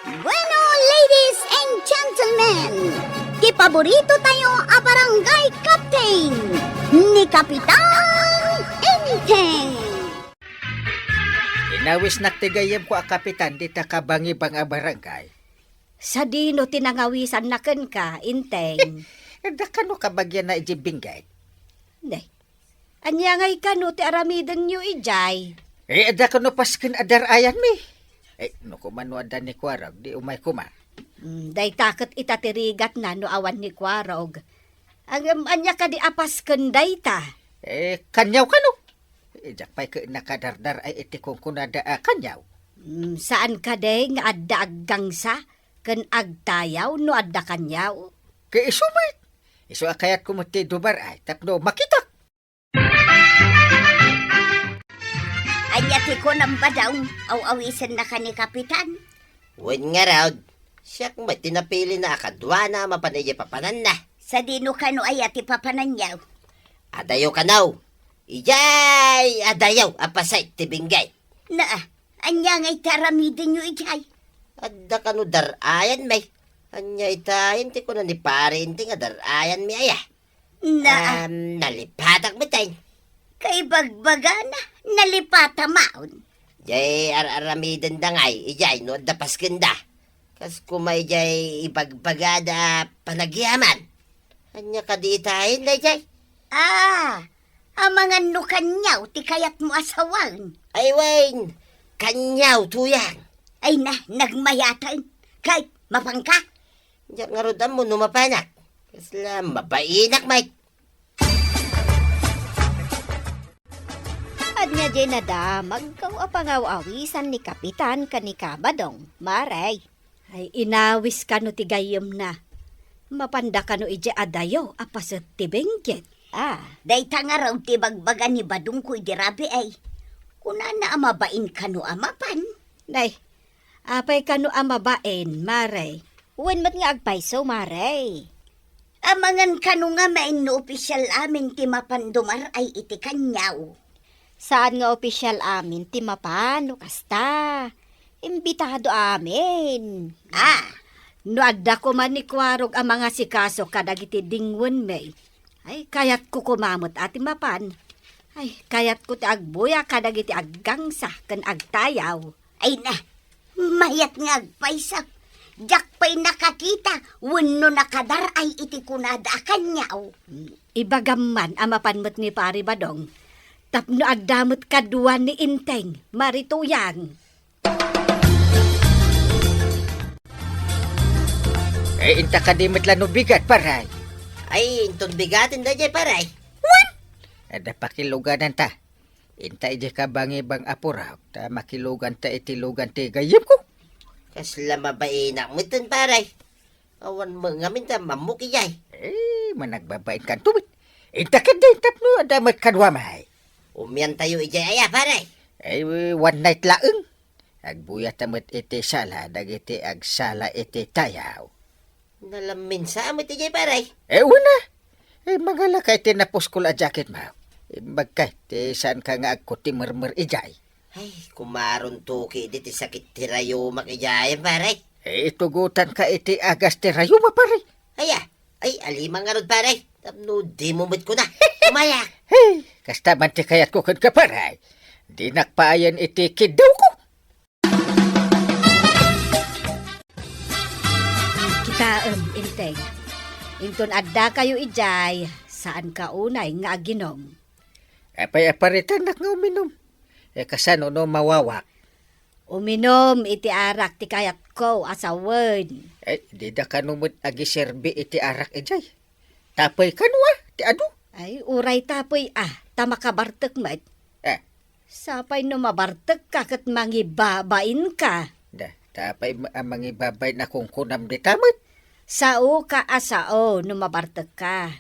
Bueno, ladies and gentlemen, kipaborito tayo a barangay captain ni Kapitan Enteng. Inawis nagtigayam ko a kapitan di ta kabangi bang a barangay. Sa dino tinangawisan na ken ka, Inteng. Da kano kabagyan na ijibinggay. Day, anya ngay kano ti aramiden nyo ijay. Da kano paskin adar ayan mi. No kumano adan ni Kwarag, di umay kuma. Day takot itatirigat na no awan ni Kwarog. Ang anya ka di apas kenday ta. Kanyaw kano? Jakpay ka nakadardar ay iti kung kunada kanyaw. Saan ka day nga adda aggangsa? Ken agtayaw no adda kanyaw. Kay isumit. Isu akayat kumuti dubar ay tapno makita. Anyati ko nang badaw, aw-awisan na ka ni Kapitan. Wen nga raw, siyak may tinapili na akadwa na mapanaya papanan na. Sa dino ka no ayati papananyaw. Adayo ka now. Ijay, adayaw, apasay, tibinggay. Na, anya ngay taramidin nyo ijay. Adda ka no darayan may. Anya itayin, ti ko na ni pare, inti nga darayan mi aya. Na, Nalipatak bitay. kay bagbaga na, nalipata maon. Jay, aramidan da ngay, ijay, no, dapas kenda. Kas kumay jay, ibagbagada panagyaman. Anya ka di itayin na jay. Amangan no kanyaw, ti kayat mo asawan. Ay, Wayne, kanyaw tuyang. Ay na, nagmayatan. Kay, mapangka. Diyak nga rodan mo numapanak. Kasla, mabainak, Mike. Anya di na damag kaw apangaw-awisan ni Kapitan kanika badong, maray. Ay inawis ka no tigayom na. Mapanda ka no ije adayo apaset ti benggit. Day tanga raw ti bagbaga ni badong ko idirabi ay. Kuna na amabain ka no amapan. Day, apay ka no amabain, maray. Uwan mat nga agpaiso, maray. Amangan ka no nga main no opisyal amin ti mapandumar ay iti kanyaw. Saan nga opisyal amin ti mapano kasta? Imbitado amin. No adda ko man ni Kwarog ang mga sikaso kadagiti dingwen may. Ay, kayat ko kumamot ati mapan. Ay, kayat ko ti agbuya kadagiti aggangsa ken agtayaw. Ay na, mayat nga agpaisak. Jak pa'y nakakita, wano nakadar ay iti kunada kanyaw. Ibagaman amapanmot ni Pari Badong. Tapno addamot kaduan ni Inteng, marituyang. Inta ka di matla no bigat paray. Ay, intong bigatin da jay paray. Da pakiluganan ta. Inta ije kabangi bang apuraw. Ta makilugan ta itilugan ti gayim ko. Kasla mabainak mo ito paray. Awan mo ngamin ta mamuki jay. Managbabain kan tubit. Inta ka din tapno adamat kadwa may. Umyan tayo ijay aya paray. One night laeng. Agbuya tamat iti sala, dagiti agsala iti tayaw. Nalamin sa amit ijay paray. Una. Magala kay tinapos ko la jacket ma. Bagkay, saan ka nga agkuti murmur ijay. Ay, kumaron tuki diti sakit tirayo makijay paray. Itugutan ka iti agas tirayo ma pare. Ay, alimang nga ron paray. Tapno, di mumit ko na. Umayak. Kasta man ti kayat ko kan ka paray. Di nakpaayan iti kidaw ko. Kitaem, Inteng. Inton adda kayo ijay, saan ka unay nga aginom? Apay-aparitan nak nga uminom. Kasano no mawawak. Uminom iti arak ti kayat ko asawen. Di da kanumot agiserbi iti arak ijay. Tapay kanwa, ti adu. Ay, uray tapoy tamakabartek mat. Sapay no mabartek ka kat mangibabain ka. Tapay mangibabay na kung kunam di tamat. Sao ka asao no mabartek ka.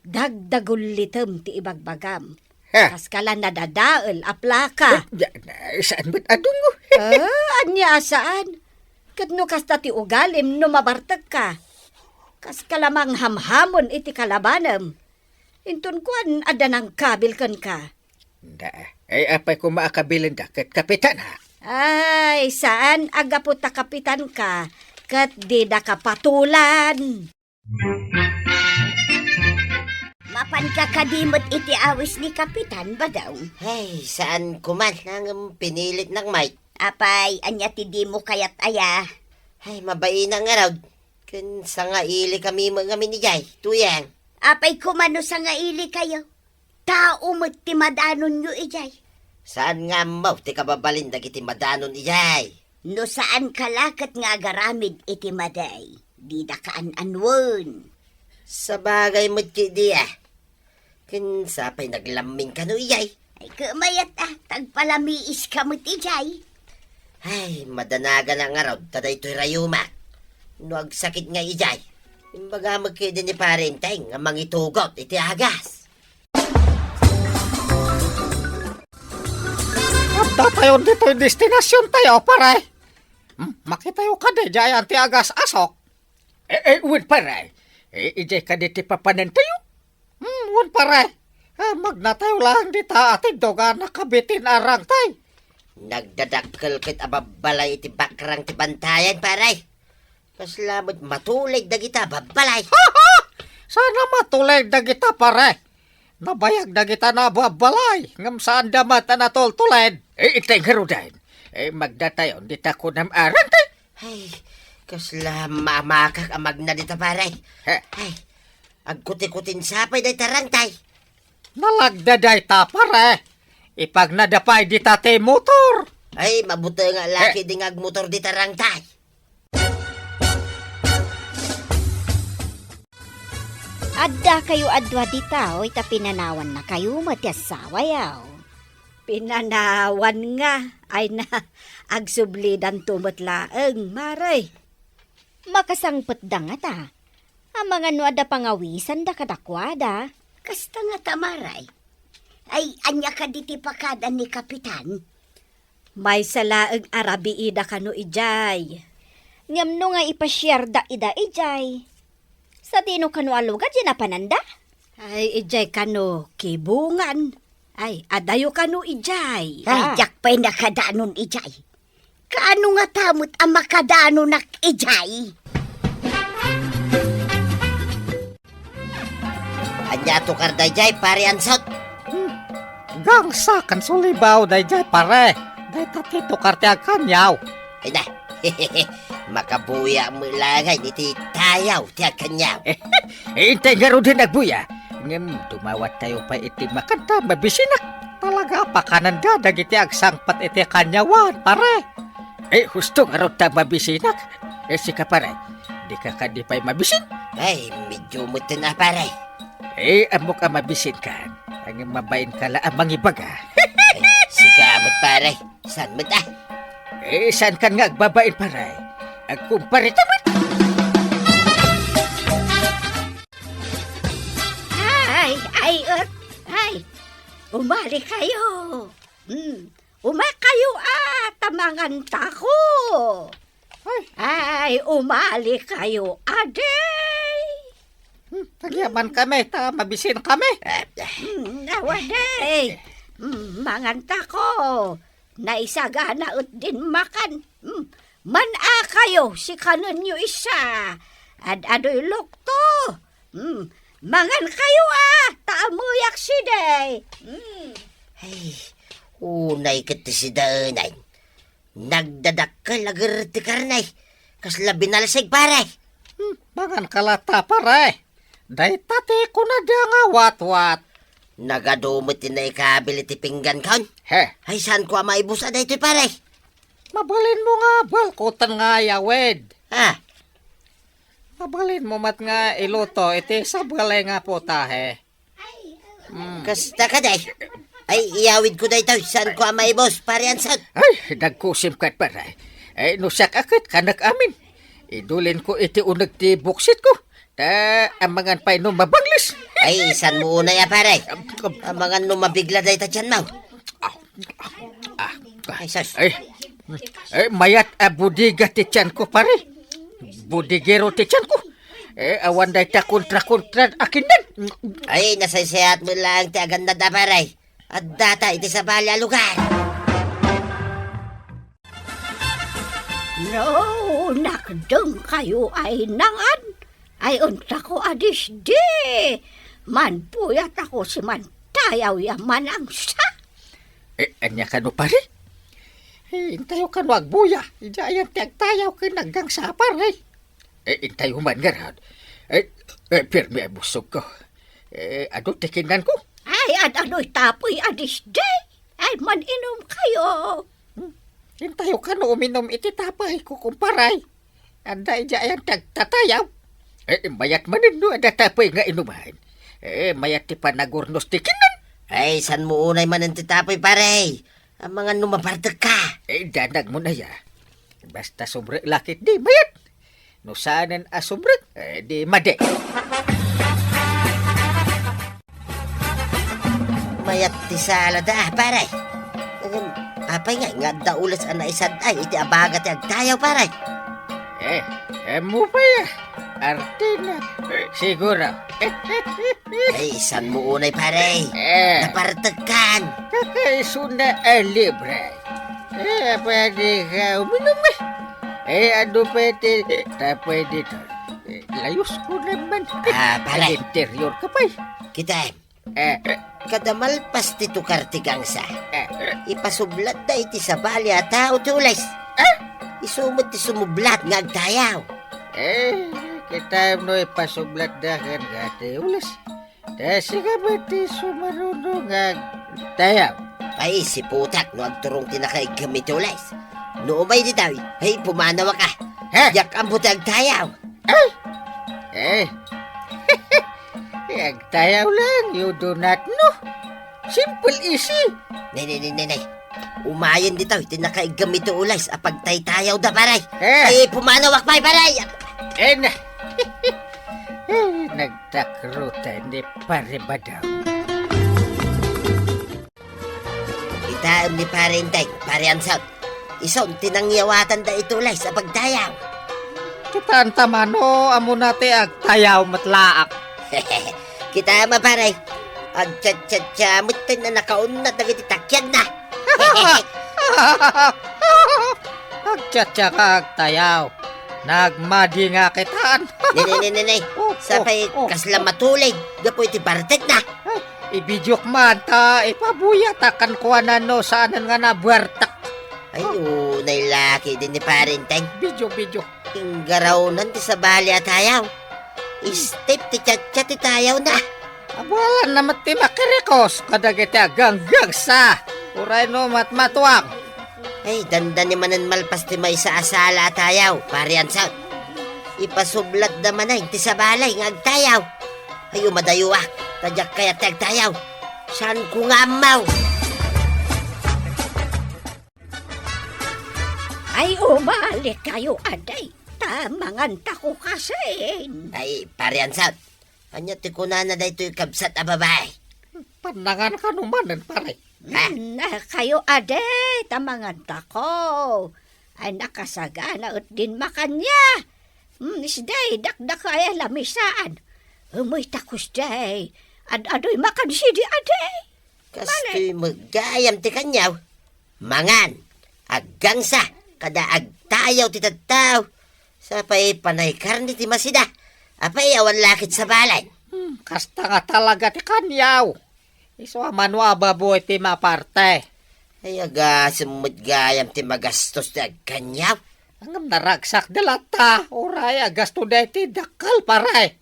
Dagdagulitem ti ibagbagam. Kas kala nadadael aplaka. Saan ba't adong mo? Anya saan? Kat no kasta ti ugalim no mabartek ka. Kas kalamang hamhamon iti kalabanam. Intun kuan ada ng kabil kan ka. Apay ko maakabilin da kat kapitan ha. Ay, saan agaputa kapitan ka? Kat di da kapatulan. Mapan ka kadimot iti awis ni kapitan ba daw? Ay, saan kuman ang pinilit ng mic? Apay, anya ti di mo kayat aya. Ay, mabain ang araw. Kan sa nga ili kami mga minijay. Tuyang. Apay kumano sa nga ili kayo. Tao mo ti madanon nyo ijay. Saan nga mo, ti kababalin dagiti madanon ijay? No saan kalakat nga agaramid iti maday. Di da kaan-anwon. Sa bagay mo ti diya. Kan sapay naglaming ka no ijay. Ay kumayat tagpalamiis ka mo ijay. Ay, madanagan ang araw, taday to'y rayuma. No agsakit nga ijay. Imbaga magkida ni parenteng nga mangitugot iti agas. Abda tayo dito yung destinasyon tayo, pare. Makitayo ka di, jay ang tiagas asok. Win, pare. Ijay ka di ti papanen tayo. Win, pare. Magna tayo lang di ta atin doga nakabitin arang tay. Nagdadakkel kit ababalay iti bakrang ti bantayan, paray. Kaslamot matulig dagita babalay. Sana matulay dagita, pare. Nabayag dagita na babalay. Ngam saan damat na natultuled. Itay garudain. Magda tayo, di ta ko nam arang tay. Ay, kaslamamakak amag na dita, paray. Ay, agkuti-kutin sapay day tarantay. Nalagdaday ta, pare. Ipag nadapay di tate motor. Ay, mabuti nga laki ding agmotor di tarantay. Adda kayo adwa di tao, ita pinanawan na kayo matyasawa yaw. Pinanawan nga, ay na agsublidan tumatlaeng, maray. Makasangpet da nga ta. Ang mga nuada pangawisan da kadakwada. Kasta nga ta, maray. Ay, anya ka diti pakada ni kapitan? May salaeng arabiida kano ijay. Ngamno nga ipasyar da ida ijay. Sa dino kano alugad yan pananda? Ay, ijay kano kibungan. Ay, adayo kano ijay. Ay, jak pa'y nakadanon ijay. Kaano nga tamot ang makadanon nak ijay? Anya to karday jay, pare ansot. Gangsa kan sulibaw day jay, pare. Day tatito kartiag kanyaw. Ay na, makabuya mo langay ni ti tayaw ti kanyaw. Intay nga din nagbuya. Ngem, tumawat tayo pa iti makanta, mabisinak. Talaga pa kananda, dagiti agsangpat iti kanyawan, pare. Husto nga ta mabisinak. Sika pare, di ka kadipay mabisin. Ay, medyo mutin na, pare. Amo ka mabisin kan. Ang mabain ka la amang ibaga. Ay, sigamot, pare. San mo ta? Saan kan nga agbabain, pare? Agkumpare taman. Ay, umali kayo. Umakayo tamangan tako. Ay, umali kayo, aday. Tagyaman kami, mabisin kami. Nawaday. Mangan tako. Naisagana ut din makan. Man-a kayo, si kanon nyo isa. Adoy lokto. Mangan kayo taamuyak si day. Ay, unay kiti si daanay. Nagdadakkel agar ti karnay. Kasla binalasig, pare. Mangan kalata, pare. Day tate ko na da nga wat-wat. Nagadumot ti na ikabil iti pinggan kaon. Ay, saan ko maibusa da ito, pare? Mabalin mo nga, balkutan nga yawed. Mabalin mo mat nga iluto, iti sabalay nga po tahe. Kasta ka day. Ay, iyawid ko da ito. Saan ko maibos, pare ansat? Ay, nagkusim kat pare. Nusak akit kanak amin. Idulin ko iti unag ti buksit ko. Amangan pa'y mabanglis. Ay, saan mo una ya, pare? Amangan mabigla da ito dyan, mau. Ay, sus. Mayat budiga ti tiyan ko, pare. Budigero ti tiyan ko. Awan day ta kontra-kontra akin din. Ay, nasaysayat mo lang ti aganda da, pare. At data iti sa balya lugar. Aro, nakdeng kayo ay nangan. Ay unta ko adis di. Man puyat ako si man tayaw yaman ang sa. Anya ka no pare? Intayo ka no agbuya. Ijayan ti agtayaw ka naggang sa pare. Intayo man garad. Pirmi ay busog ko. Ano tikinan ko? Ay ano'y tapoy adis di. Ay man inom kayo. Intayo ka no uminom iti tapay ko kumparay. Anda ijayan ti agtatayaw. Mayat manin no ada tapay nga inumahan. Mayat ti panagurnos tikinan. Ay, san mo unay man ang titapoy, pare? Ang mga numabartag ka. Danag mo na ya. Basta sobre lakit di mayat. No saanan sobre, di made. Mayat ti salada, pare. Apay nga daulas ana isad ay iti abaga ti agtayaw, pare. Mo pa ya. Artina. Siguro. Ay, san mo unay, pare? Nabartag kan. Suna libre. Pwede ka uminom ano pwede? Pwede to. Layos ko naman. Pare. Interior ka pa Kita, kadamalpas ti tukartigang sa. Ipasublat da iti sa balya tao ti ulis. Isumot ti sumublat nga agtayaw. Kita no ipasublat dahan gati ulis. Dasi ka ba ti sumarunong agtayaw? Ay, si putak no agturong tinakaig kami ti ulis. No umay di daw, ay pumanawa ka. Yak ang buti agtayaw. Agtayaw lang, you do not know. Simple easy. Nay. Umayan dito, tinakaig kami ti ulis apag taytayaw da, paray. Ay, pumanawak pa'y, paray. Na. Nagtakrutan ni pare ba daw? Itaon ni pare intay, pare ansat. Ison, tinangyawatan da ito ulay sa pagtayaw. Kita antamano, amo nati agtayaw matlaak. Kita ama pare. Agtsatsatsamot tayo na nakaunat na takyan na. Agtsatsa ka agtayaw. Nagmadi nga kitaan. Nay. Sapay kasla matulay. Gapoy ti bartek na. Ibidyok man ta, ipabuyat akan kuwanan no saanan nga nabuertak. Ay, nailaki din ni parenteng. Bidyo. Inggaraw ti sa bali at tayaw. Step ti tsatsat ti tayaw na. Abualan naman ti makirikos. Kadagiti aganggang sa. Uray no matmatuang. Ay, dandan ni manan malpas ti may sa asala at tayaw. Parian sa. Ipasublat naman ay ti sa balay ng agtayaw. Ay, umadayuak. Tadyak kaya ti agtayaw. Saan ko nga amaw? Ay umalik kayo aday. Tamangan ta ko kasi. Ay, parian sa. Anya ti kunana da ito'y kabsat a babae. Pandangan ka numanan pare. Kayo aday. Tamangan ta ko. Ay nakasagana ut din makanya. Isday, dakdak kaya lamisaan. Umoy takos day. Adoy makan si di aday. Kasto'y magayam ti kanyaw. Mangan, aggangsa, kada agtayaw ti tataw. Sapay panay karni ti masida. Apay awan lakit sa balay. Kasta nga talaga ti kanyaw. Iso manwa baboy ti maparte. Ay aga, sumut gayam ti magastos ti agkanyaw. Ang naragsak dalata. Uray, gasto da iti dakal paray.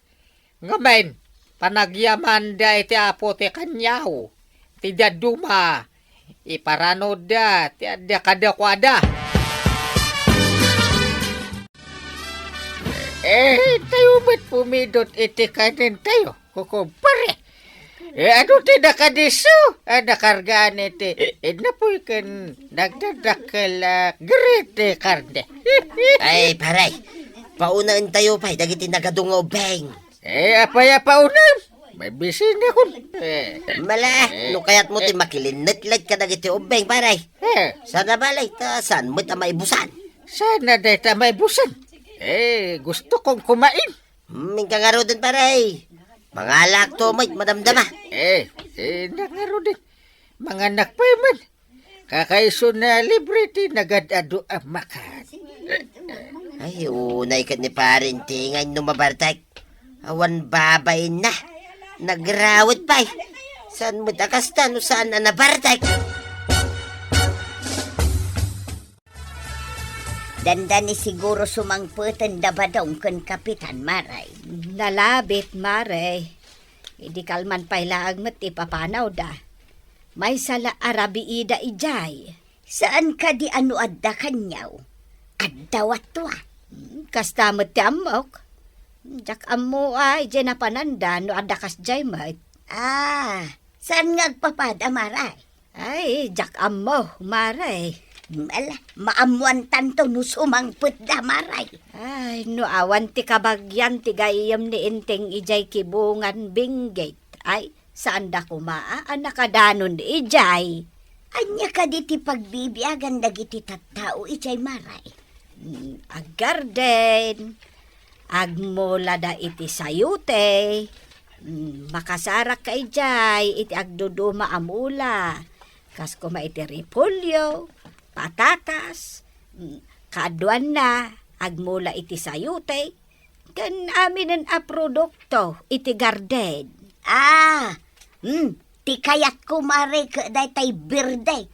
Ngamen, panagyaman da iti apo ti kanyaw. Ti daduma. Iparano da, ti adda kadakwada. Tayo ba't pumidot iti kanin tayo? Kukumpare. Ano ti nakadiso? Nakargaan iti. Napoy kan nagdadakal grete karne. Ay, paray. Paunaan tayo pa'y dagiti nagadungaw beng. Apaya paunam. May bisin ako. Mala, no kaya't mo ti makilinitlit ka dagiti ubeng, paray. Sana balay, saan mo't maibusan? Sana dahita may busan. Gusto kong kumain. Mingka nga ro din, paray. Mga lakto mo't madamdama. Nangaro din. Mga anak pa man. Kakaiso na libre ti nagadado ang makan. Ay, unay ka ni parinti ngayon numabartay. Awan babay na. Nagrawit pa eh. Saan mo takasta no saan na nabartay? Dandan ni siguro sumangputan da badong kun Kapitan Maray. Nalabit, Maray. Idi kalman pailaang met ipapanaw da. May sala arabiida ijay. Saan ka di ano adda kanyaw? Addawat to ah. Kastamot ti amok. Jak amo ay ije na pananda no adakas jay mat. Saan nga agpapada Maray? Ay, jak amo, Maray. Mala, maamuan tanto no sumangput da Maray. Ay, no awan ti kabagyan ti gayam ni inteng ijay kibungan binggit. Ay, saan da kumaa nakadanon di ijay. Anya ka di ti pagbibiyagan dagiti tattao ijay Maray. Aggarden, agmula da iti sayute, makasarak ka ijay, iti agduduma amula, kas kuma iti repolyo, patatas, kaadwan na, agmula iti sayute, kan aminin a produkto, iti garden. Ti kayat ko Maray ka day tay birday,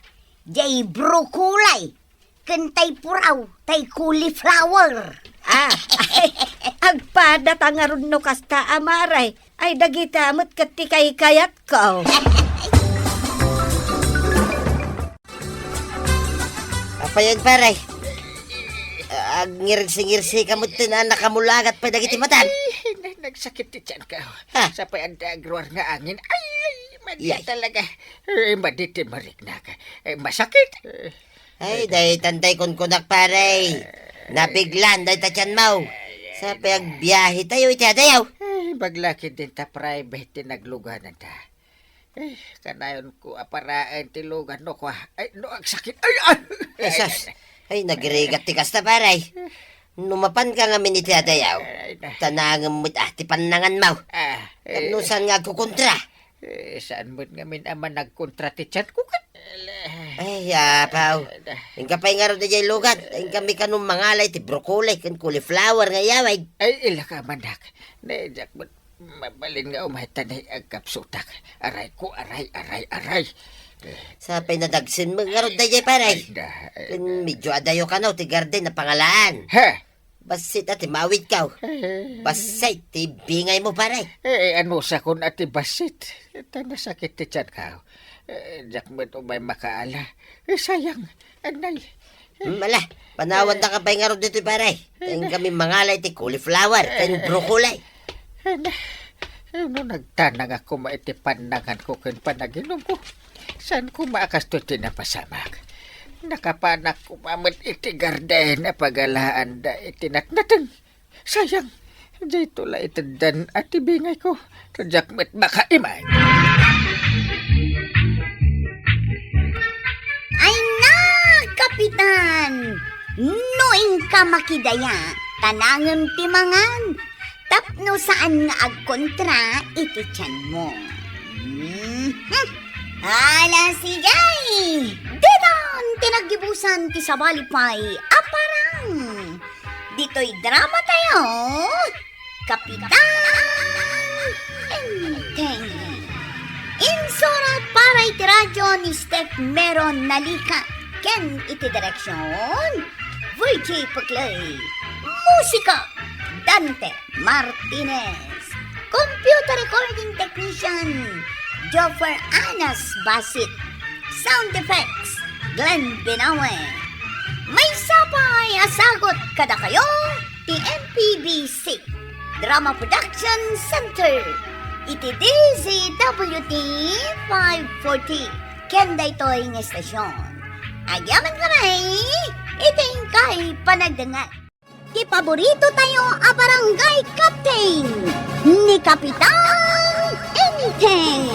jay brokulay, kan tay puraw, tay cauliflower. Agpada tangarun no kasta amaray, ay dagitamot kat ti kayat ko. Apa yan paray? Ngirsi-ngirsi kamot na nakamulagat pa dagiti matan. Nagsakit ti tiyan ka. Ha? Sa payandagruar nga angin. Ay, madi Yay. talaga. Madi ti marikna ka. Masakit. Ay, day tanday kon kunak paray. Nabiglan, day tatyan mau. Sa pagbiyahe tayo, iti adayaw. Ay, maglaki din ta private ti nagluganan ta. Ay, kanayon ko aparaan ti lugan no ko. Ay, no, ang sakit. Ay. Esas, ay, nagrigat ti kasta paray. Numapan ka nga miniti adayaw. Tanangam mo't ti panangan mau. Kanusan nga kukontra. Saan mo nga min ama nagkontra ti tiyan ko ka? Ay, apaw. Ang kapay nga rin na dyan lugat. Ang kami kanong mangalay, ti broccoli, kan cauliflower nga yaway. Ay, ila ka manak. Naijak mo, mabalin nga umahitan ay agkapsutak. Aray ko, aray. Sa pinadagsin mo nga rin na dyan paray. Kan medyo adayo ka na, ti garden na pangalaan. Ha? Basit at mawid ka. Basit, ti bingay mo paray. Ano sa kun ati basit? Nasakit ti tiyan ka. Jak mo umay makaala. Sayang, anay. Mala, panawan na ka pa nga rin dito paray. Ang kami mangalay, ti cauliflower, kan broccoli. Ano nagtanang ako maiti panangan ko kan panaginom ko. Saan ko maakasto tinapasamak? Nakapanak ko mamit iti garden na pagalaan da iti natnatan. Sayang, jay tula itendan at ibingay ko. Tadyak met makaimay. Ay na, Kapitan! Noing ka makidaya, tanangem ti mangan. Tapno saan nga agkontra, iti tiyan mo. Ala si Jay! Dinan, tinagibusan ti sabalipay, aparang! Dito'y drama tayo, Kapitan Enteng. Insurat para iti radyo ni Steph Meron Nalika. Ken iti direksyon, VJ Paklay. Musika, Dante Martinez. Computer recording technician, Joffer Anas Basit. Sound effects, Glenn Binawe. May sapay asagot kada kayo, TMPBC Drama Production Center. Iti DZWT 540. Kenda ito'y ng estasyon. Agyaman ka na iting kay panagdangat. Ti paborito tayo a barangay captain ni Kapitan Enteng.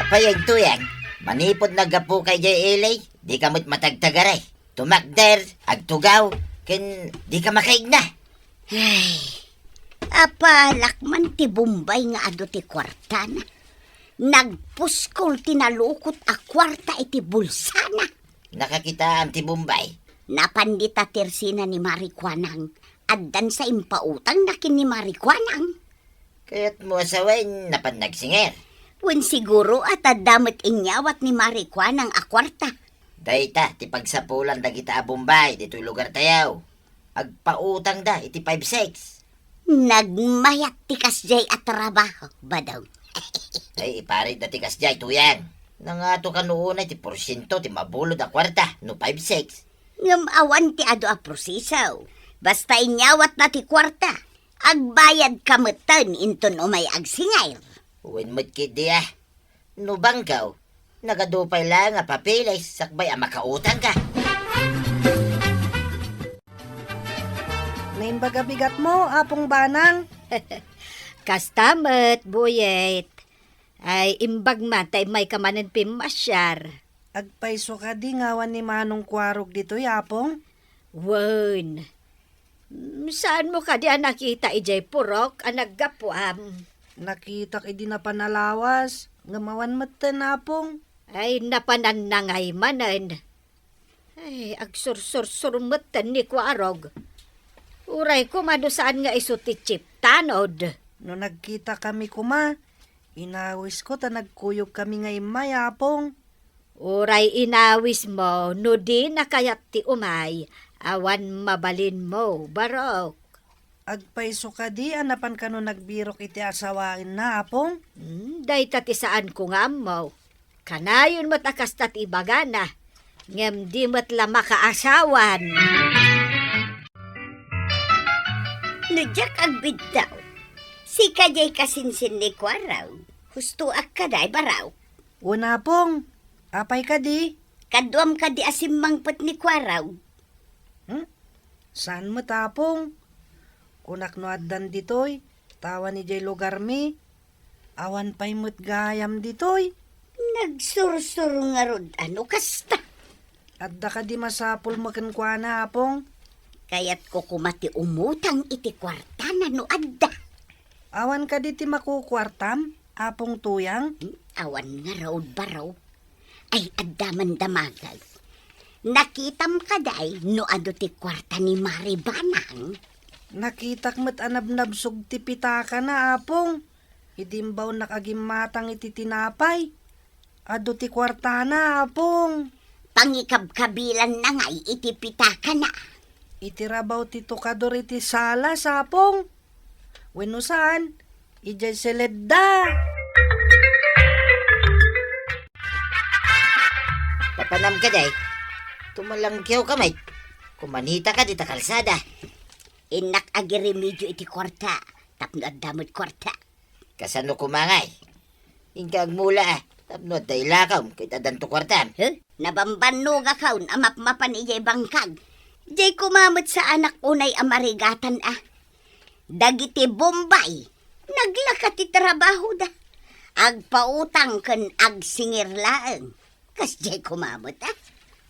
Apayag tuyag, manipod nagapu kay Jay Elay, di ka mo't matagtagaray. Tumakder, agtugaw, ken di ka makaigna. Ay, apalakman ti Bombay nga ado ti kwarta na. Nagpuskol tinalukot a kwarta iti bulsana. Nakakita ti Bombay. Napandita tersina ni Marikwanang. Addan sa impautang nakin ni Marikwanang. Kaya't mo asawain napanagsinger. Wen siguro at adamot inyawat ni Marikwanang a kwarta. Dayta, ti pagsapulan da kita a Bombay, dito'y lugar tayaw. Agpautang da, iti 5-6. Nagmayat tikas jay at trabaho, badaw. Ay, iparit da tikas jay, tuyang. Nangato ka noon ay ti porsyento, ti mabulod a kwarta, no 5-6. Ngam awan ti ado a prosesaw. Basta inyawat na ti kwarta. Agbayad kamutan inton umay agsingayr. Uwin mo't kidi ah. No banggaw, nagadupay lang nga papilis, sakbay ang makautang ka. Nain bagabigat mo, apong banang. Kastamet, buyet. Ay imbag man tay may kamanen pimasyar. Agpaiso ka di ngawan ni Manong Kwarog dito, yapong. Wen. Saan mo ka di nakita ijay purok ang naggapuam? Nakita ka di na panalawas. Ngamawan matan, apong. Ay napanannangay manen. Ay agsursur-surmutan ni Kwarog. Uray ko mado saan nga iso ti chip tanod. No nagkita kami kuma, inawis ko ta nagkuyog kami ngay mayapong. Uray inawis mo, no di na kayat ti umay, awan mabalin mo, barok. Agpaiso ka di, anapan ka no nagbirok iti asawain na, apong. Day tati saan ko nga mo. Kanayon mo't akas tati ibagana, ngem di mo't la makaasawan. Nujak ang biddaw. Si kajay kasinsin ni Kwaraw. Husto ak kaday baraw. Una, apong. Apay ka di. Kaduam ka di asimmangpet ni Kwaraw. Saan mo tapong? Kunak no addan ditoy, tawa ni jay lugar mi. Awan pa'y mo't gayam ditoy. Nagsursuro nga rod ano kasta. Adda ka di masapul makankwana, apong. Kaya't ko kumati umutang iti kwarta na no adda. Awan ka di ti makukwartam, apong tuyang. Awan nga raw baraw. Ay adda man damagay. Nakitam kaday no ado ti kwarta ni Maribanang. Nakitak mo't anabnabsog ti pitaka na, apong. Idimbaw nakagimatang iti tinapay. Ado ti kwarta na, apong. Pangikabkabilan na nga'y iti pitaka na. Itirabaw ti tukador iti sala, sapong. Wenno saan? Ijay seledda. Papanam ka day, tumalangkyaw ka may. Kumanita ka di ta kalsada. Inak agiremedyo iti kwarta. Tapno at damot kwarta. Kasano kumangay. Ingkag mula ah, tapno at dailakaw, kita danto kwartam. Huh? Nabambanog akaw amapmapan iyay bangkag. Jay kumamot sa anak unay amarigatan ah. Dagiti Bombay. Naglakat ti trabaho da. Agpautang ken agsingir laeng. Kas jay kumamot ah.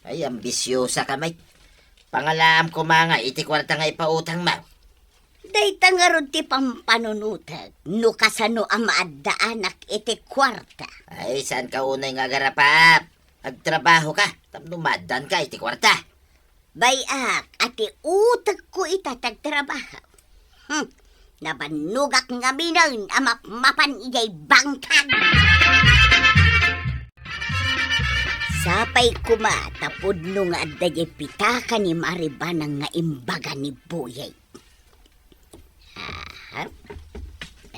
Ay, ambisyosa ka may. Pangalaam kumangay, iti kwarta nga ipautang mau. Day tangarod ti pampanunutag. No kasano ang maadda anak iti kwarta. Ay, saan ka unay nga garapap? Agtrabaho ka, tapno madan ka, iti kwarta. Bayak, ati utag ko itatag trabaho. Nabanugak nga minan, amapmapan iyay bangkag. Sapay kuma, tapod no nga adda pitaka ni Maribanang nga imbaga ni Buyay.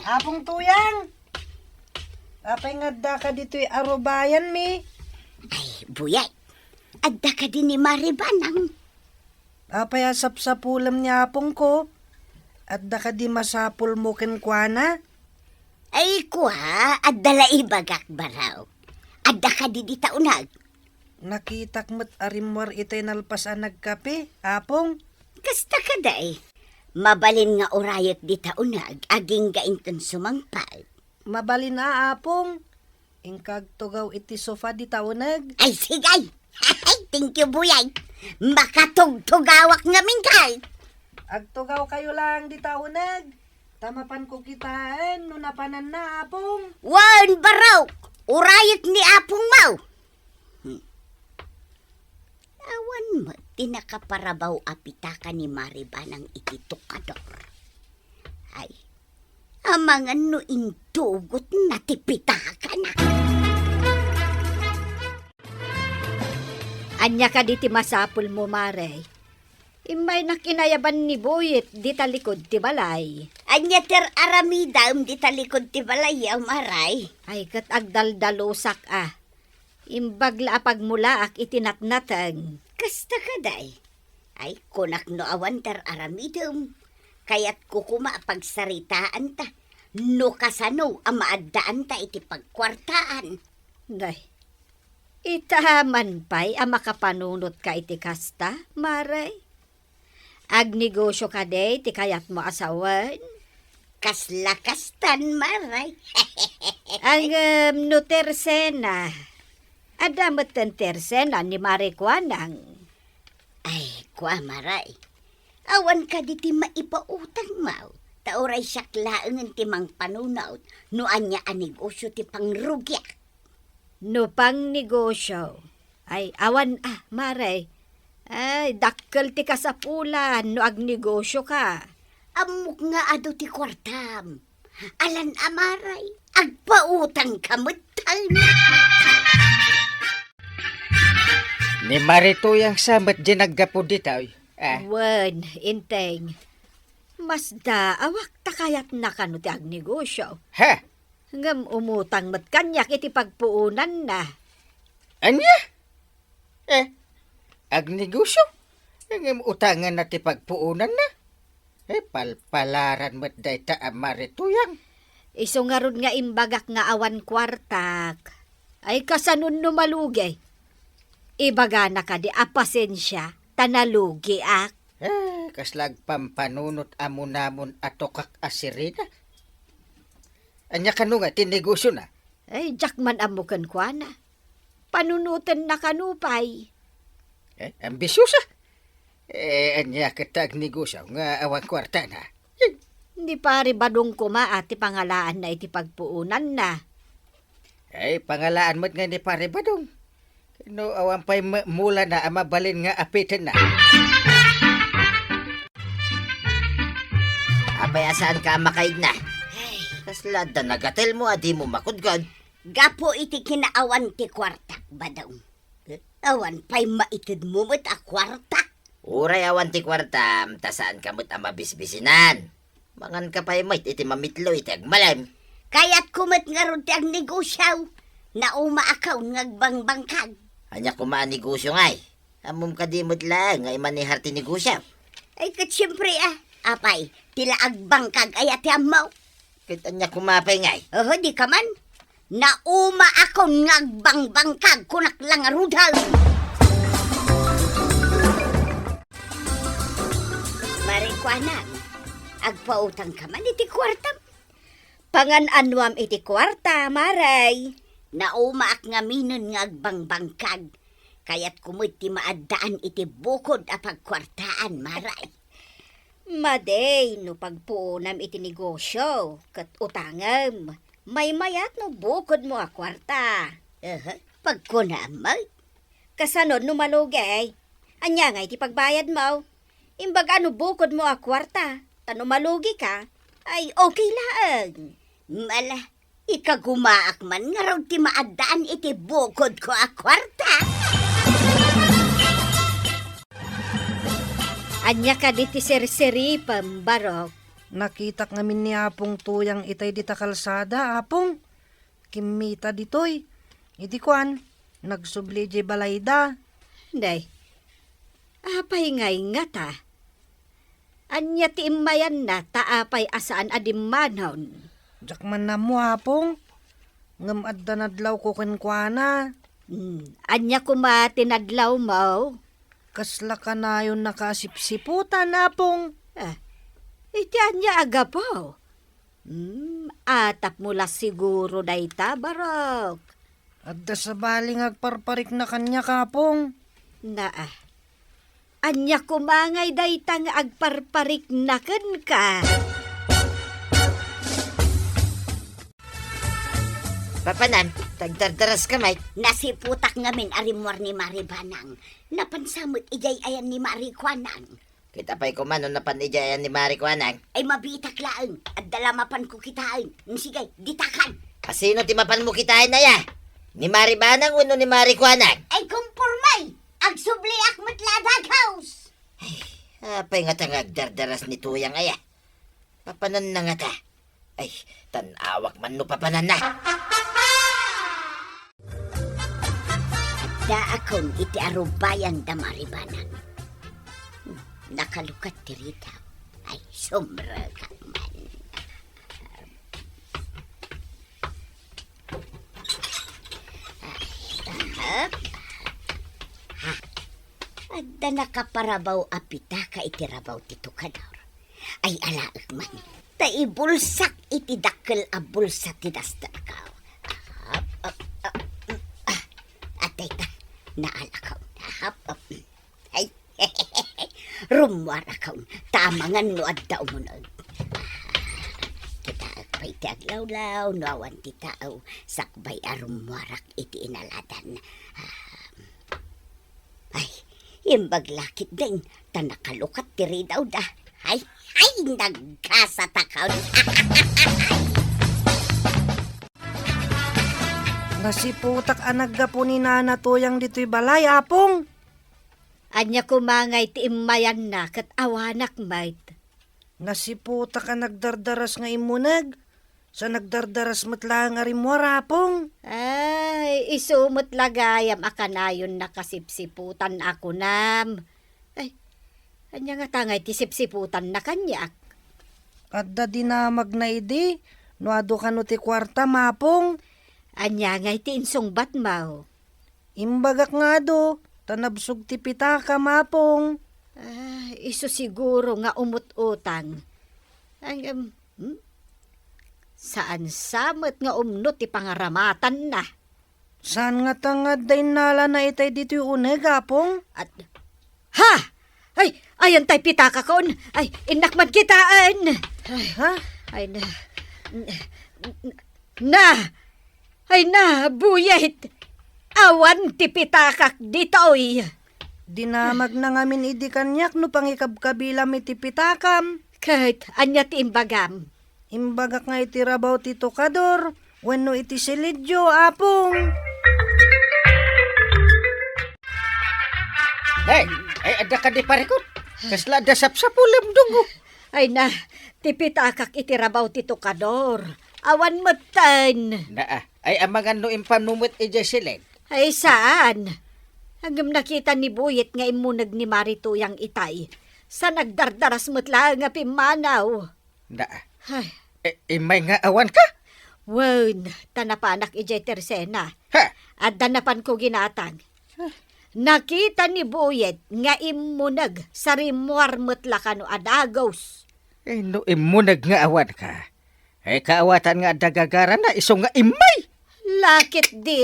Apong tuyang. Apay nga da ka dito'y arubayan mi. Ay, Buyay, adda ka din ni Maribanang. Apay asap sa pulam niya apong ko. Adda ka di masapul mo kenkwana. Ay, kuha, adda la ibagak baraw. Adda ka di taunag. Nakitak mo't arimwar itay nalpasan nagkape, apong. Kasta ka day. Mabalin nga orayot di taunag, aging gainton sumangpal. Mabalin na, apong. Ingkag tugaw iti sofa di taunag. Ay, sigay! Ay, thank you, Buyay. Makatugtugawak nga mingkay. Agtugaw kayo lang di taunag. Tamapan ko kitaan, no napanan na, apong. Wan baraw, urayot ni Apong Mau. Awan mo, tinakaparabaw apitaka ni Mariba ng ititukador. Ay, amangan no indugot na tipitaka na. Anya ka di ti masapul mo, Mare. Imay nakinayaban ni Boyet di talikod ti balay. Anya ter aramida di talikod ti balay maray. Ay kat agdaldalusak Imbagla pagmulaak itinatnatang. Kasta kaday. Ay, kunak no awan ter aramidum. Kaya't kukuma pagsaritaan ta. No kasano amaadaan ta iti pagkwartaan. Day, itahaman pa'y makapanunot ka iti kasta, Mare. Agnegosyo ka day, ti kayat mo asawan. Kaslakastan maray. Ang no tersena. Adamat ten tersena ni Mare Kuanang. Ay, kwa maray. Awan ka di ti maipautang mau. Tauray siyaklaangan ti mang panunaw. No anya anegosyo ti pangrugya. No pang negosyo. Ay, awan Mare. Ay, dakkel ti kasapulan no agnegosyo ka. Amok nga ado ti kwartam. Alan amaray. Agpautang kamutal na. Ni Marituyang samat ginagapo dito. Wen, inteng. Mas awak takayat na kano ti agnegosyo. Ha? Ngam umutang mat kanyak iti pagpuunan na. Anya? Agnegosyo? Ang utangan na ti pagpuunan na. Palpalaran mo't day ta Marituyang. Iso nga ron nga imbagak nga awan kwartak. Ay kasanun no malugay. Ibaga na ka di apasensya, tanalugi ak. Kaslag pampanunot amo namon atokak asirina. Anya kanu nga tinegosyo na. Ay, jakman amukan kwa na. Panunutan na kanupay. Ambisyosa. Anya katag negosyo nga awang kwarta na. Hindi pare badong kuma ati pangalaan na iti pagpuunan na. Pangalaan mo't nga ni pare badong. No, awan pa'y mula na mabalin nga apitin na. Apay asaan ka makaid na? Kaslad na nagatel mo, adi mo makudgod. Gapo iti kinaawan ti kwartak badaw. Awan pa'y maitid mo mo't a kwartak. Uray awan ti kwartam, tasaan ka mo't mabisbisinan. Mangan ka pa'y mait, iti mamitlo, iti agmalem. Kaya't kumit nga ron ti ang negosyaw. Na umaakaw ngagbangbangkag. Anya kumaan negosyo ngay. Amom ka di mo't lang, nga imanihar ti negosyo. Ay kat siyempre apay, tila agbangkag ay ati amaw. Kahit anya kumapay ngay. Oh, di ka man. Na umaakaw ngagbangbangkag kunak lang arudal. Marikwanan, agpautang ka man iti kwartam. Pangan-anwam iti kwarta, Maray. Naumaak nga minon nga agbangbangkag. Kaya't kumit ti maadaan iti bukod a pagkwartaan, maray. Maday, no pagpuunam iti negosyo, kat utangam. May mayat no bukod mo a kwarta. Pagkunamay. Kasanod no malugay. Anya nga iti pagbayad mo. Imbag ano bukod mo a kwarta. Tano malugi ka, ay okay lang. Mala, ikagumaak man nga raw ti maadaan iti bukod ko a kwarta. Anya ka di ti serseri pambarok. Nakita ngamin ni Apong tuyang itay dita kalsada, Apong. Kimita ditoy. Iti kuan, nagsubli di balayda. Day, apay ngay nga ta. Anya ti imayan na taapay asaan adimmanon. Jakman na mo, Apong. Ngam adda nadlaw ko kenkwana. Anya kuma tinadlaw mo. Kasla ka na yun nakasipsiputan, Apong. Iti anya aga po. Atap mula siguro dayta, barok. Adda sa baling agparparik na kanya, Kapong. Anya kumangay dayta nga agparparik na ken ka. Papanan, tagdardaras ka, Mike. Nasiputak ngamin arimwar ni Maribanang. Napansamot ijay ayan ni Marikwanang. Kita pa'y kumano na panijayan ni Mari Kwanang. Ay mabitak laang at dalamapan ko kitaan. Sige, ditakan. Sino timapan mo kitain na ya? Ni Mari Banang o ni Mari Kwanang? Ay kumpurmay, agsubli akmat ladag house. Apay nga tangag dardaras ni Tuyang aya. Papanan na nga ta. Ay, tanawak man no papanan na. Da akong iti arubayan da Maribanang. Nakalukat tirita. Ay, sombra ka man. Adda nakaparabaw apita ka itirabaw tito kadar. Ay alaag man. Taibulsak iti dakkel a bulsa ti dastakaw. Atay ta, naalakaw. Ay, rumwar akaw. Tamangan no adda umunod. Kita pa'y tiaglawlaw, no awan ti tao. Sakbay arumwarak iti inaladan. Ay, imbaglakit din. Tanakalukat tiri daw da. Ay, nagkasatakaw. Nasiputak anagga po ni Nana Tuyang dito'y balay, apong. Anya kumangay ti imayan na kat awanak mayt. Nasiputak ang nagdardaras nga imunag. Sa nagdardaras matlang arimwar, apong. Ay, isumot lagayam akanayon na kasipsiputan ako nam. Ay, anya nga tangay ti sipsiputan na kanyak. Adda dinamag na idi. Nuado ka no ti kwarta, mapong. Anya nga iti insungbat mao. Imbagak nga do. Tanabsog ti pitaka, mapong. Iso siguro nga umut-utang. Ay, saan samot nga umno ti pangaramatan na. Saan nga tangad day nala na itay dito'y uneg, apong? At, ha! Ay, ayan tay pitaka kon. Ay, inakman kitaan. Ay, Ha? ay na, buyet. Awan ti pitakak ditoy. Dinamag na ngamin idi kanyak no pangikabkabila mi ti pitakam. Kahit anya ti imbagam. Imbagak nga iti rabaw ti tokador. Wenno iti silidyo, apong. Hey, ada ka di parikot. Kasla da sapsapulam dungo. Ay na, ti pitakak iti rabaw ti tukador. Awan matan. Ay amangan no impanumot ije sileg. Ay saan? Hanggang nakita ni Buyet nga imunag ni Marituyang itay. Sa nagdardaras mutla nga pimanaw. Ay, Imay nga awan ka? wen, tanapanak ije tersena. Ha? At danapan ko ginatang. Nakita ni Buyet nga imunag sa rimwar mutla kano adagos. No imunag nga awan ka. Ay kaawatan nga dagagaran na iso nga imay. Lakit di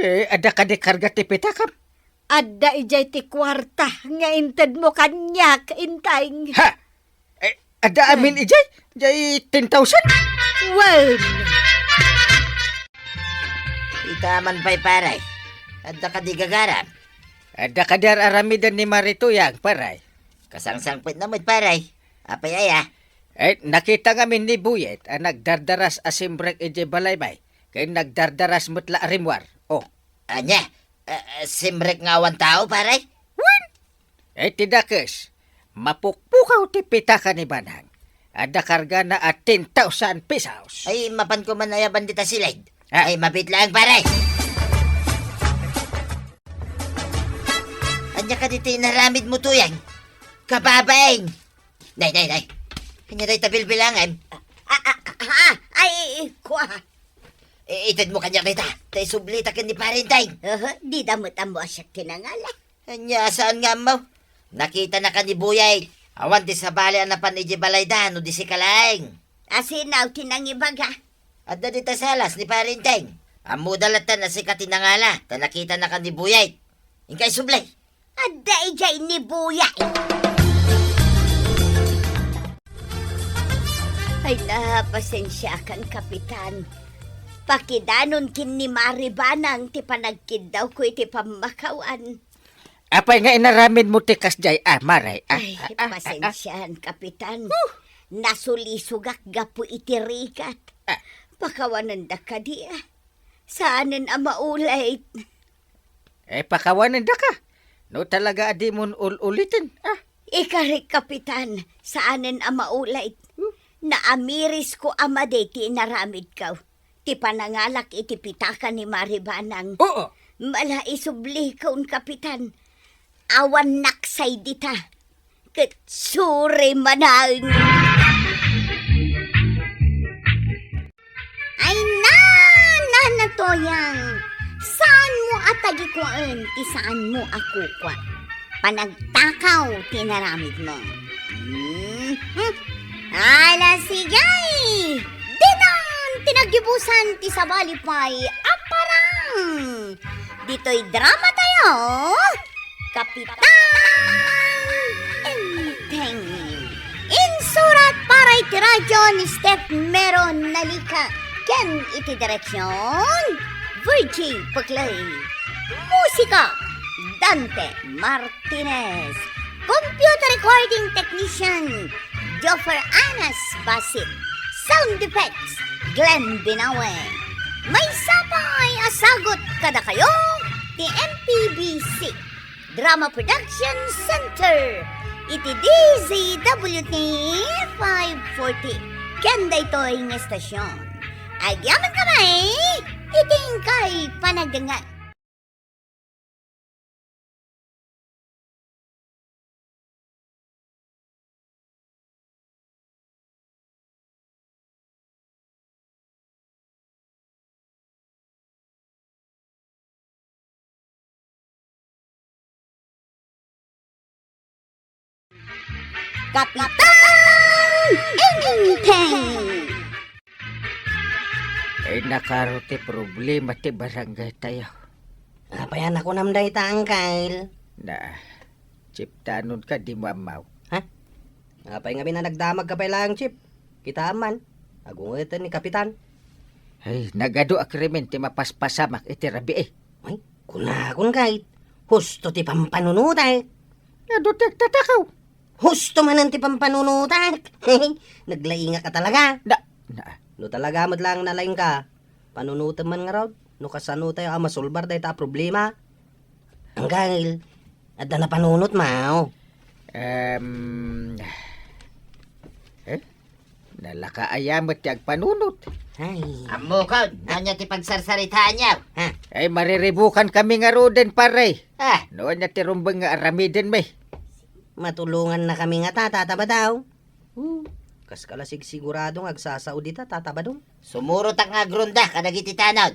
Ada ka di karga ti pitakam. Adda ijay ti kwarta nga inted mo kanyak intay. Ha? Ada amin ijay? Jay 10,000? Wen, Itaman pa'y paray. Adda ka di gagaran. Ada ka di aramidan ni Marituyang, paray. Kasangsangpit na mo't paray. Apay aya. Nakita ngamin ni Buyet ang nagdardaras asimbrek ije balaybay. Kaya nagdardaras mutla arimwar. Oh. Anya, simrek nga awan tao paray. Tidakes. Mapukpukaw ti pitaka ni Banang. Ada karga na at 10,000 pesos. Ay, mapan ko man ayaban dita silid. Ha? Ay, mabit lang paray. Anya ka dito inaramid mo tuyang. Kababaeng. Nay. Kanya day tabilbilangan. Ay, kuha. Itad mo kanya kita. Tay sublita ka ni parentay. Di damot ang mo asyak tinangala. Anya, saan nga mo? Nakita na ka ni Buyay. Awan di sa bali ang napan iji balaydan o di si kalaeng. Asinaw tinangibaga. Adda di ta salas ni parentay. Amudalatan na si katinangala. Ta nakita na ka ni Buyay. Ingkay sublay. Adda ijay ni Buya. Ay pasensya kan kapitan. Pakidanon kin ni Maribanang ti panagkid daw ko iti pamakawan. Apay nga inaramin mo tikas jay, maray. Ay, pasensyan, kapitan. Nasulisugak gapu iti rikat. Pakawanan da ka di Saanin ang maulay? Pakawanan da ka. No talaga adi mo ulitin. Ikarik, kapitan, saanin ang maulay? Naamiris ko amade ti naramid ka. Ti panangalak iti pitakan ni Maribanang. Oo. Malaisubli kaun, kapitan. Awan naksay dita. Katsuri manang. Ay na toyang. Saan mo atagi ko ti saan mo ako kwa? Panagtakaw tinaramid mo. Ala sigay! Dinan tinagibusan ti sabalipay aparang! Dito'y drama tayo! Kapitan Enteng! Insurat para iti radyo ni Steph Meron Nalika ken iti direksyon Virgie Paglay Musika Dante Martinez Computer Recording Technician Joffer Anas Basit Sound Effects Glenn Binawe May sapay asagot kada kayo ti MPBC Drama Production Center iti DZWT 540 kenda ito'y ng estasyon agyaman kamay iting kay panagdangat. Kapitan Enteng! Nakarote problema ti barangay tayo. Apayan ako namday tangkal. Na, chiptanon ka di mo amaw. Apay nga binanagdamag ka pa lang, Chip. Kita aman. Agungitan ni Kapitan. Ay, nagado akrimen ti mapaspasamak iti rabi Ay, kunakon kahit. Husto ti pampanunutay. Nadutek tatakaw. Husto man ang ti pampanunutay. Naglainga ka talaga. Na. No talaga madlang nalaing ka. Panunutan man nga raw. No kasano tayo masulbar tayo ta problema. Ang gangil. At na panunot mao. Nalakaayamot ti agpanunot. Ay. Amo ka, nanya ti pagsarsaritaan niya. Ay, mariribukan kami nga roden pare. Ah, Noon niya ti rumbang nga aramiden may. Matulungan na kami nga tataba daw. Kas kalasig sigurado nga agsasaudita tataba daw. sumurot ang agrunda kadagiti tanod.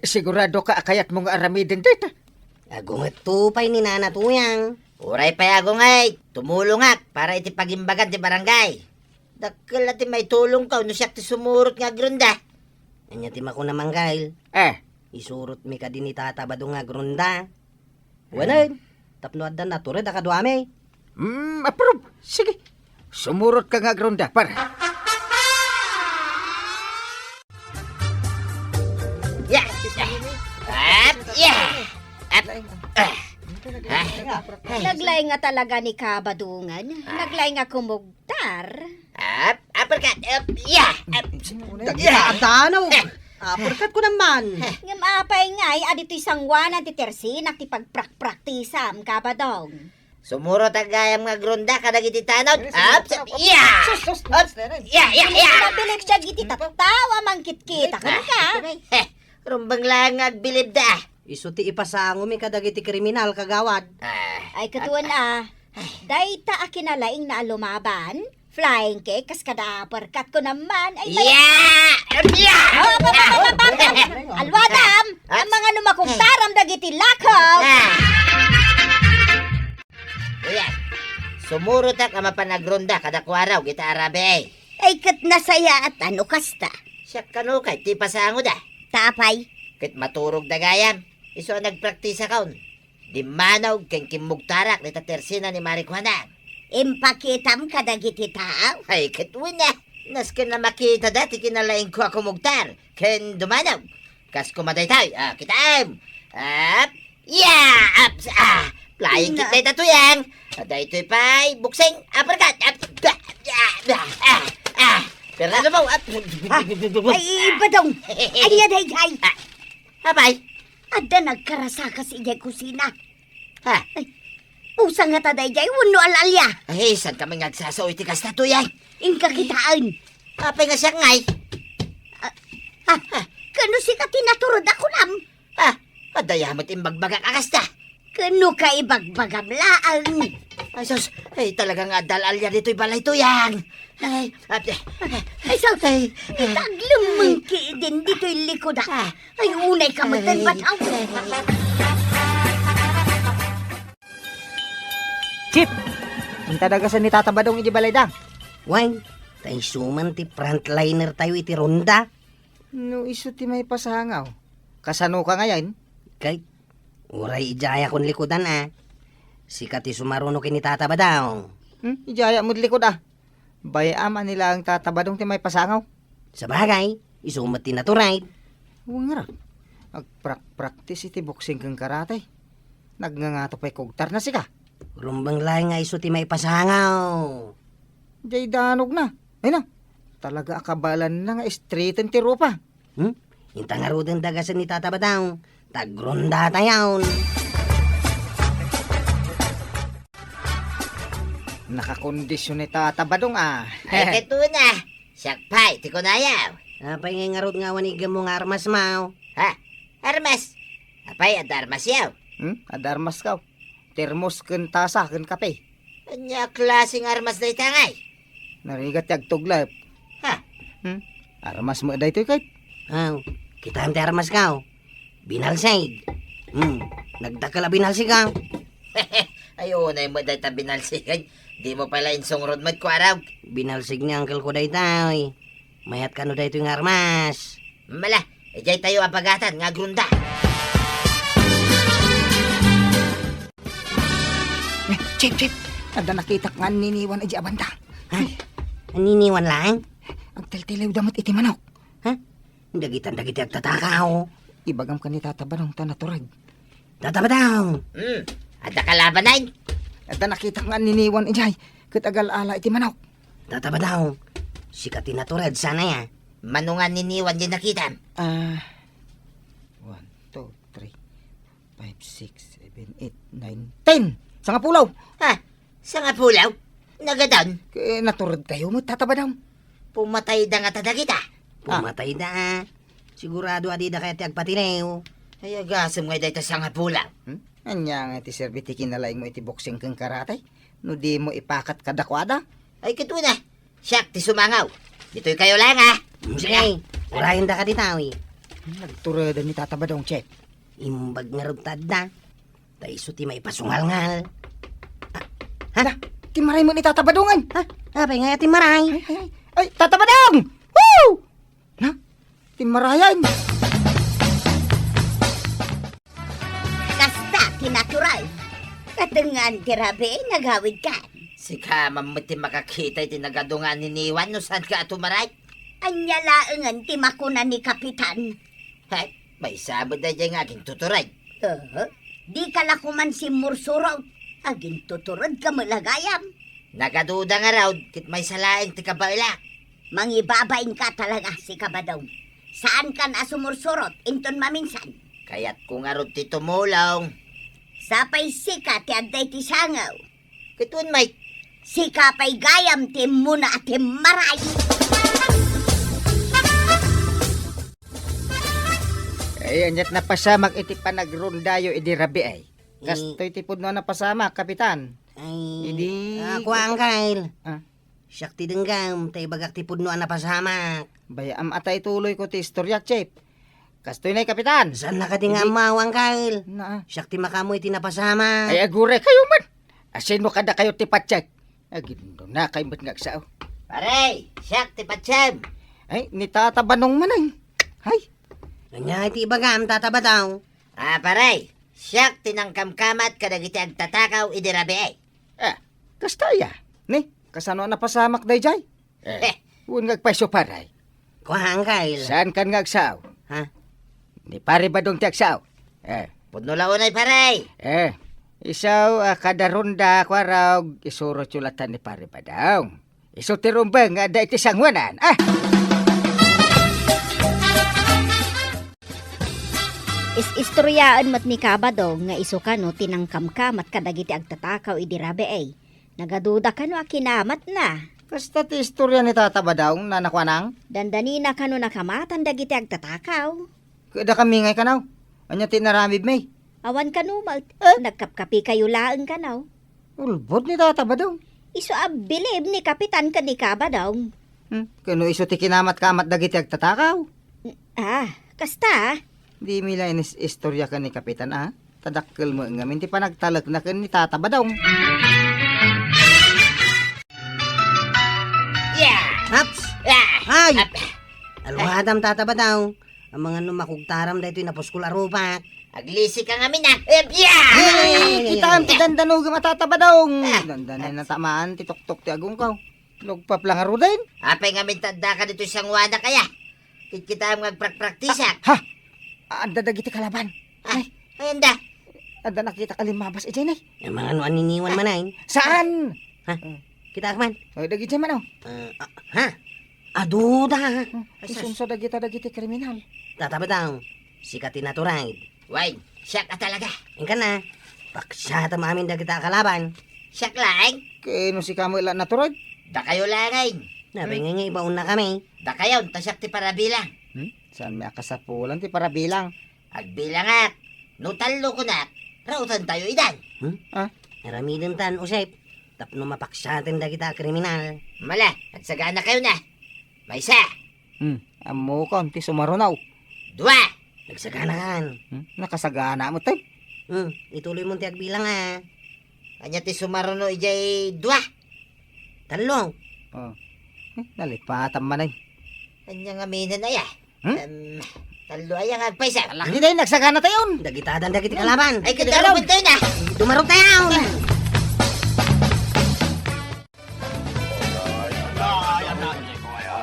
Sigurado ka akayat mo nga aramiden dita. Agungat tupay ni Nana Tuyang. Uray payago ngay, tumulungak para iti pagimbagan ti barangay. Dakkel ati may tulong ka, no siyak ti sumurot nga agrunda. Anya ti mako naman gail. Isurot mi ka din ni tataba daw nga grunda. Wanan. Tapno addan natured ka duame. Approve. Sige. Sumurot ka nga gronda para. Yeah! At, yeah! At, Naglay nga talaga ni Kabadungan. Naglay nga kumugtar. uppercut, yeah! Danaw. Aperkat ko naman. Ngam apay nga ay adito isang wana ti tersin at ti pagpraktisam Kabadong. Sumurot ang gayam nga grunda kadagiti tanod. Yeah! Yeah! Nabilik siya giti tatawa mangkit-kita ka ka. Rumbang lang agbilib da. Isu ti ipasango mi kadagiti kriminal kagawad. Ay katuan dayta akinalaing na lumaban. Flying cake, kas kada perkat ko naman. Ay, Yeah! Yeah! Alwadam! Ang mga numakugtaram dagiti lakaw! Yeah. Sumurot ka mapanagronda kada kwaraw kita arabe. Ay kat nasaya at ano kasta. Siya kano kay ti pasango da. Tapay. Ket maturog da gayam. Iso ang nagpraktisa kaon. Di manaw ken kimugtarak ni tersina ni Marijuana. Impakitam kadagiti tao. Ay ket wala. Nas ka na makita dati kinalaing ko ako mugtar. Ken dumanaw. Kas kumaday tayo. Kitaam. Up. Yeah! Up. Flying kick na tatuyang. Aday ito'y pa'y buksing. Uppercut. Up. Pero ano mo? Ay, Badong! Ay, ay! Abay. Ada nagkarasa ka sa iyay kusina. Ha? Pusang nga taday jay, wano alalya. Ay, saan kami nagsasaoy tikas na tuyang? Ingka kitaan. Apay nga siya ngay. Kano si ka tinaturod ako nam? Adayamot imbagbaga kakasta. Kano ka ibagbagablaan? Ay, sus. Ay, talagang adal-alya dito'y balay tuyang. Ay, Ay, so, taglumangki din dito'y likod Ay, unay ka matan bataw. Chip! Punta daga sa ni Tata Badong iti balay dang. Wang, tayo suman ti frontliner tayo iti ronda. No iso ti may pasangaw. Kasano ka ngayon? Kay, uray ijaya kon likodan Sikat ti sumaruno kini Tata Badong. Ijaya mo likod Bayama nila ang Tata Badong ti may pasangaw. Sa bagay, isumat ti naturay. Huwag nga. Agprak-practice iti boxing kang karate. Nagngangato pa'y kugtar na sika. Rumbang lahi nga iso ti may pasangaw. Jay danog na. Ay na. Talaga akabalan na nga straighten ti rupa. Inta nga rudin dagasan ni Tata Badong. Tagronda tayawn. Nakakondisyon ni Tata Badong ay, keto na. Sakpay, ti kunayaw. Apay nga ngarod nga wanigam mo nga armas mau. Armas. Apay, at armas yaw. Adarmas ka. Termos ken tasa ken kape. Anya klaseng armas na itangay. Narigat yag tuglap. Armas mo daytoy kay. Kita ang armas ka. Binalsig. Nagdakala binalsig ka. Ayun, ay mo dahi ta binalsigan. Di mo pala insong rod magkwaraw. Binalsig ni uncle ko day tayo. Mayat ka no day ito yung armas. Mala, ejay tayo apagatan nga grunda. Chip. Ada nakita nga niniwan aja abanda. Aniniwan lang? Ang teltelew damat iti manok. Dagiti agtatakaw. Ibagam ka ni Tata Badong tanaturag. Tata Badong. Ada kalabanan. Ada nakita nga niniwan ijay. Katagal ala iti manok. Tata Badong. Sikat tinatured sana ya. Manungan niniwan din nakita. 1, 2, 3, 5, 6, 7, 8, 9, 10. Sa nga pulaw. Sa nga pulaw? Nagadon? Naturad kayo mo, Tata Badong. Pumatay da nga tada kita. Pumatay da. Sigurado adi da kaya ti agpatinew. Ay, agasam nga dahito sa nga pulaw. Anya nga iti serbiti kinalaing mo iti boxing kang karate. No di mo ipakat kadakwada. Ay, kito na. Siyak, ti sumangaw. Dito'y kayo lang, Sige, urahin da ka di tawi. Nagturada ni Tata Badong, Chep. Imbag nga rugtad da. Taiso ti may pasungal-ngal. Timaray mo ni Tata Badongan. Apay nga ti maray. Ay, Tata Badong! Woo! Na, timarayan. Kasta, tinatural. Katungan tirabe, nagawid ka. Si kamam mo ti makakita iti nagadungan niniwan no saan ka atumaray. Anya laengan ti makuna ni Kapitan. Hay, may sabod na dyan nga aking tuturay. Di ka lakuman si Mursurot. Aging tuturod ka malagayam. Nagaduda nga raw, kit may salaing ti kabaila. Mangibabain ka talaga si Kabadong. Saan ka na sumursurot, inton maminsan? Kaya't kung nga raw ti tumulong. Sapay sika ti agday ti sangaw. Kitun may, Sika pay gayam ti muna at ti maray. Ay, anyat na pasamak iti panagrondayo iti rabi ay. Kastoy tipod no na pasamak, Kapitan. Ay, Hindi. ako ang kail. Ah. Ti denggam, tay bagak ti pudno na pasamak. Bayam atay tuloy ko ti istorya, Chep. Kastoy na, Kapitan. Saan na ka mawang kail? Na, Ti makamoy ti napasamak. ay agure kayo man. Asin mo kada kayo ti patsek. Agindo na kayo ba't ngagsao. Pare, siyak ti patsem. Ay, ni Tata Banong man ay. Ay, Anya ti bagam tatabataw. Pare, siyak tinangkamkamat kadagiti agtatakaw idirabi ay. kastaya. Ni, kasano na pasamak day jay. Un ngagpaiso paray. Kuhang kail. Saan kan ngagsaw? Ha? Ni pare ba dong tiagsaw? Pudno launay paray. Isaw kada ronda kwaraw isuro chulatan ni pare ba daw? Iso tirumbang ada iti sangwanan. Istoryaan mat ni Kabadong nga iso kano tinangkamkamat kadagiti agtatakaw idi rabe ay. Nagaduda kano akinamat na. Kasta ti istorya ni Tata Badong na nakwanang? Dandanina kano nakamatan dagiti agtatakaw. Kada kami ngay kanaw. Anya tinaramid may. Awan kano nagkapkapi kayo laeng kanaw. Ulbod ni Tata Badong. Iso abilib ni Kapitan ka ni Kabadong. Kano iso ti kinamat-kamat dagiti agtatakaw. Kasta. Di mila inis istorya ka ni Kapitan Tadakkel mo nga minti pa nagtalag na ka ni Tata Badong. Haps! Ay! Alwadam Tata Badong. Ang mga numakugtaram da ito'y napuskul arupak. Aglisi ka nga mina. Kita am ti dandanog Tata Badong. Dandanin na tamaan ti tuktok ti agong kaw. Lugpap lang arudain. Apay nga mintanda ka dito isang wada kaya. Kita ang magpraktisak. Anda dagiti kalaban. Ayan da. Anda nakita ka limabas ijay nay. Yung mga ano aniniwan man ay. Saan? Kita man. Oy dagiti man Aduda. Isunso dagiti kriminal. Tata Badong. Sikatin na turay. Wait, siya ka talaga. Ingka na. Paksata mamin da kita kalaban. Siya lang? Kano si kamo ila naturod? Da kayo langay. Nabi nga ibaon na kami. Da kayo, tasyak ti para bilang. Saan may akasapulan ti para bilang? Agbilang at. No talo ko na. Rautan tayo idan. Naramidin tan, Usep. Tapno mapaksatin da kita kriminal. Mala, nagsagana kayo na. May isa. Amo ko, ti sumarunaw. Dua. Nagsagana kan. Nakasagana mo tayo. Ituloy mo ti agbilang Kanya ti sumaruno ijay dua. Talong. Nalipatan man ay. Kanya nga minan ay talo ay ang agpaisa. Hindi tayo, nagsagana tayo. Dagitadan dagiti kalaban. Ay kadalawin tayo na. Dumarog tayo.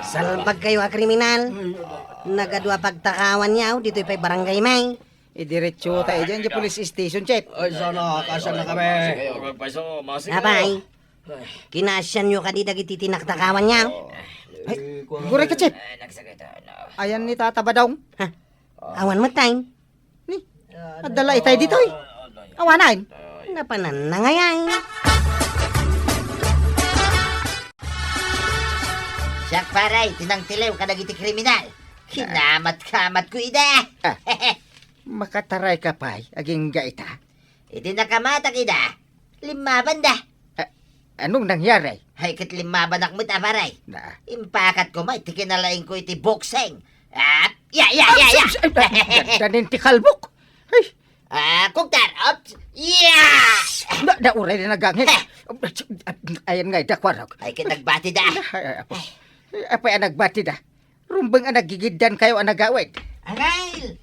Salbag kayo kriminal. Nagadwa pagtakawan niyaw dito'y pa'y barangay may. Diretso tayo dyan, dyan police station, Chef. Ay, sana, kasya na kami. Abay. Kinasyan nyo ka di dagiti tinaktakawan niyaw. Gure ka, Chef. Ayan ni Tata Badong. Awan mo tayo. Adala itay dito eh. Awanan. Napanan na ngayon. Siyak paray, tinangtilew ka nagiti kriminal. Hinamat-kamat ko ida. Makataray ka pa'y, aging gaita. Iti nakamatak ida. Limaban da. Anong nangyari? Hay kat limaban akmut paray. Na. Impakat ko may tikinalain ko iti boxing. At, Danin ti kalbok. Ay, kuktar, ops, nauray na nagangit. Ayan nga, dakwarog. Ay kinagbati da. Apay ang nagbati da. Rumbang ang nagigidan kayo ang nagawid. Aral!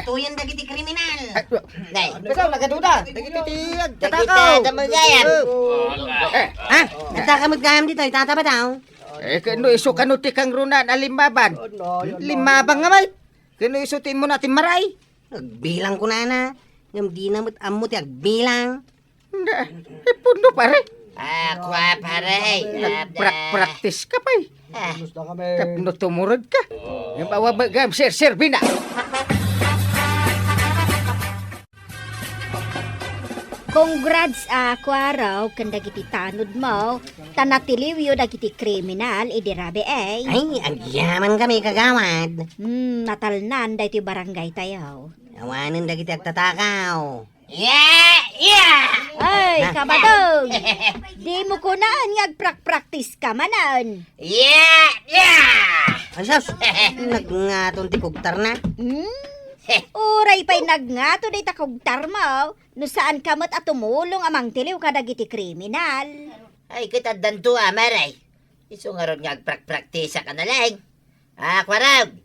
Tuyan dagiti kriminal. Nay, Ikaw, nagaduda. Dagiti dagita da mo gayam. Nagtakamot gayam dito, itata ba daw? Kano iso kanuti kang runan alimaban. Limabang nga may. Kano iso tin mo natin maray. Bilang ko na. Ngam di na mo't amot agbilang. Puno pare. Kwa pare. Practice ka pa'y. Tapno tumurod ka. Yung bawa bagam, sir, bina. Congrats kwaraw kan dagiti tanod mo. Tanatiliwyo dagiti kriminal idirabe ay. Ay, agyaman kami kagawad. Natalnan dagiti barangay tayo. Awanin dagiti agtatakaw. Ay, Kabadong! Di mo kunaan nga agprak-practice ka manan. Asas, nagngaton ti kugtar na. Uray pa'y nagngato day takugtar mo. No saan kamot at tumulong amang tiliw ka dagiti kriminal. Ay, kita danto maray. Iso nga ron nga agprak-praktisa ka na lang. Kwarag,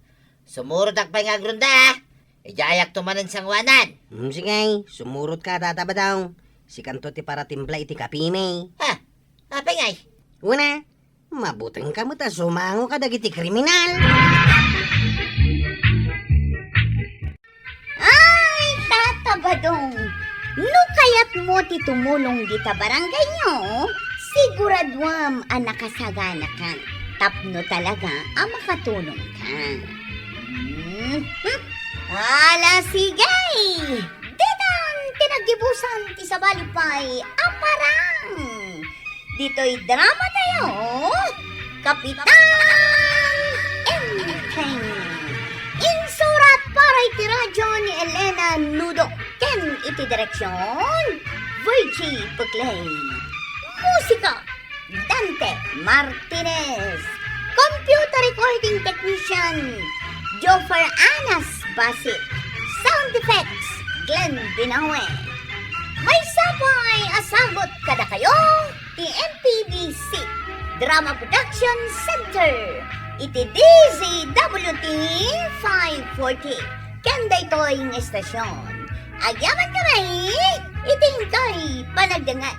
sumurot akpay nga agrunda. Ijayak tumanan sang wanan. Sige, sumurot ka Tata Badong. Si kanto ti para timpla iti kapime. Apay ngay. Una, Mabuting ka mo ta, sumango ka dagiti kriminal. Ay, Tata Badong, no kaya't mo ti tumulong di ta barangay nyo, siguraduam ang nakasagana ka. Tapno talaga ang makatulong ka. Ala, sigay! Ditang tinagibusan ti sa balipay, aparang! Dito'y drama tayo, Kapitan Enteng! Insurat para iti radyo ni Elena Nudo, ken iti direksyon, Virgie Pugley. Musika, Dante Martinez. Computer recording technician, Joffer Anas Basit. Sound effects, Glenn Binawe. May sabay asagot kada kayo, ti MPBC Drama Production Center. Iti DZWT 540. Kanda ito'y estasyon. Agyaman kami, iting kay panagdangat.